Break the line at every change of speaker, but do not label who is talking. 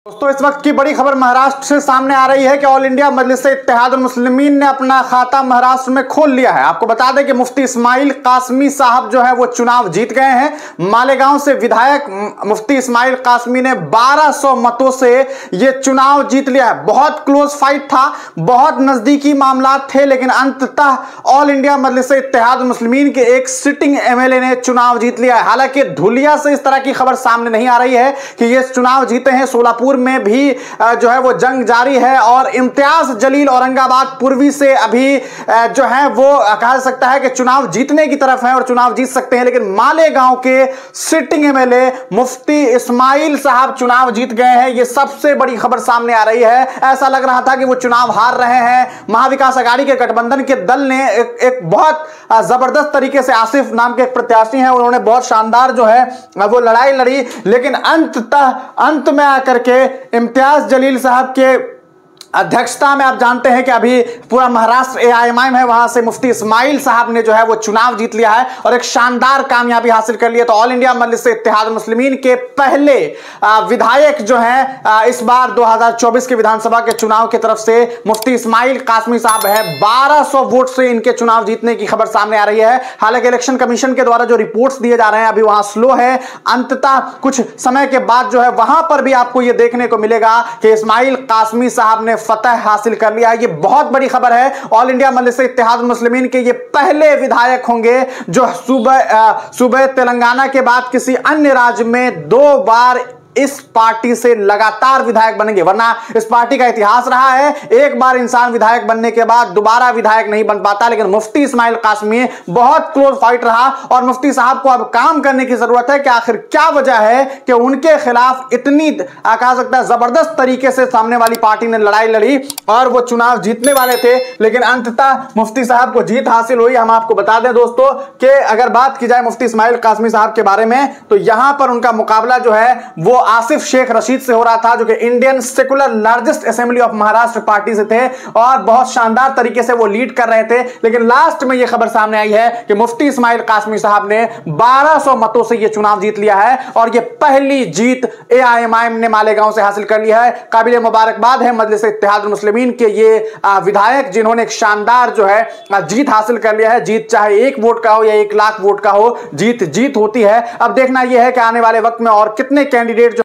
दोस्तों, इस वक्त की बड़ी खबर महाराष्ट्र से सामने आ रही है कि ऑल इंडिया मजलिस-ए-इत्तेहादुल मुस्लिमीन ने अपना खाता महाराष्ट्र में खोल लिया है। आपको बता दें कि मुफ्ती इस्माइल कासमी साहब जो है वो चुनाव जीत गए हैं। मालेगांव से विधायक मुफ्ती इस्माइल कासमी ने 1200 मतों से ये चुनाव जीत लिया है। बहुत क्लोज फाइट था, बहुत नजदीकी मामला थे, लेकिन अंततः ऑल इंडिया मजलिस-ए-इत्तेहादुल मुस्लिमीन के एक सिटिंग एमएलए ने चुनाव जीत लिया है। हालांकि धुलिया से इस तरह की खबर सामने नहीं आ रही है कि ये चुनाव जीते हैं। सोलापुर में भी जो है वो जंग जारी है और इम्तियाज जलील औरंगाबाद पूर्वी से अभी जो है वो कहा जा सकता है कि चुनाव जीतने की तरफ है और चुनाव जीत सकते हैं। लेकिन मालेगांव के सिटिंग एमएलए मुफ्ती इस्माइल साहब चुनाव जीत गए हैं। ये सबसे बड़ी खबर सामने आ रही है। ऐसा लग रहा था कि वो चुनाव हार रहे हैं। महाविकास अघाड़ी के गठबंधन के दल ने एक बहुत जबरदस्त तरीके से आसिफ नाम के एक प्रत्याशी हैं, उन्होंने बहुत शानदार जो है वो लड़ाई लड़ी, लेकिन अंत में आकर के इम्तियाज जलील साहब के अध्यक्षता में आप जानते हैं कि अभी पूरा महाराष्ट्र एआईएमआईएम है, वहां से मुफ्ती इस्माइल साहब ने जो है वो चुनाव जीत लिया है और एक शानदार कामयाबी हासिल कर ली है। तो ऑल इंडिया मजलिस-ए-इत्तेहादुल मुस्लिमीन के पहले विधायक जो हैं इस बार 2024 के विधानसभा के चुनाव की तरफ से मुफ्ती इस्माइल कासमी साहब है। 1200 वोट से इनके चुनाव जीतने की खबर सामने आ रही है। हालांकि इलेक्शन कमीशन के द्वारा जो रिपोर्ट्स दिए जा रहे हैं अभी वहां स्लो है। अंततः कुछ समय के बाद जो है वहां पर भी आपको यह देखने को मिलेगा कि इस्माइल कासमी साहब ने फतह हासिल कर लिया है। ये बहुत बड़ी खबर है। ऑल इंडिया मजलिस-ए-इत्तेहादुल मुस्लिमीन के ये पहले विधायक होंगे जो सूबे तेलंगाना के बाद किसी अन्य राज्य में 2 बार इस पार्टी से लगातार विधायक बनेंगे। वरना इस पार्टी का इतिहास रहा है, एक बार इंसान विधायक बनने के बाद दोबारा विधायक नहीं बन पाता। लेकिन मुफ्ती इस्माइल कासमी बहुत क्लोज फाइट रहा और मुफ्ती साहब को अब काम करने की जरूरत है कि आखिर क्या वजह है कि उनके खिलाफ इतनी कहा सकता है जबरदस्त तरीके से सामने वाली पार्टी ने लड़ाई लड़ी और वो चुनाव जीतने वाले थे, लेकिन अंततः मुफ्ती साहब को जीत हासिल हुई। हम आपको बता दें दोस्तों कि अगर बात की जाए मुफ्ती इस्माइल कासमी साहब के बारे में, तो यहां पर उनका मुकाबला जो है वो आसिफ शेख रशीद से हो रहा था, जो कि Indian secular largest assembly of Maharashtra party से थे और बहुत शानदार तरीके से वो लीड कर रहे थे। लेकिन लास्ट में ये खबर सामने आई है कि मुफ्ती इस्माइल कासमी साहब ने 1200 मतों से ये चुनाव जीत लिया है और ये पहली जीत एआईएमआईएम ने मालेगांव से हासिल कर लिया है। काबिल मुबारकबाद है मजलिस-ए-इत्तेहादुल मुस्लिमीन के ये विधायक जिन्होंने एक शानदार जो है जीत हासिल कर लिया है। जीत चाहे 1 वोट का हो या 1 लाख वोट का हो, जीत जीत होती है। अब देखना यह है कि आने वाले वक्त में और कितने कैंडिडेट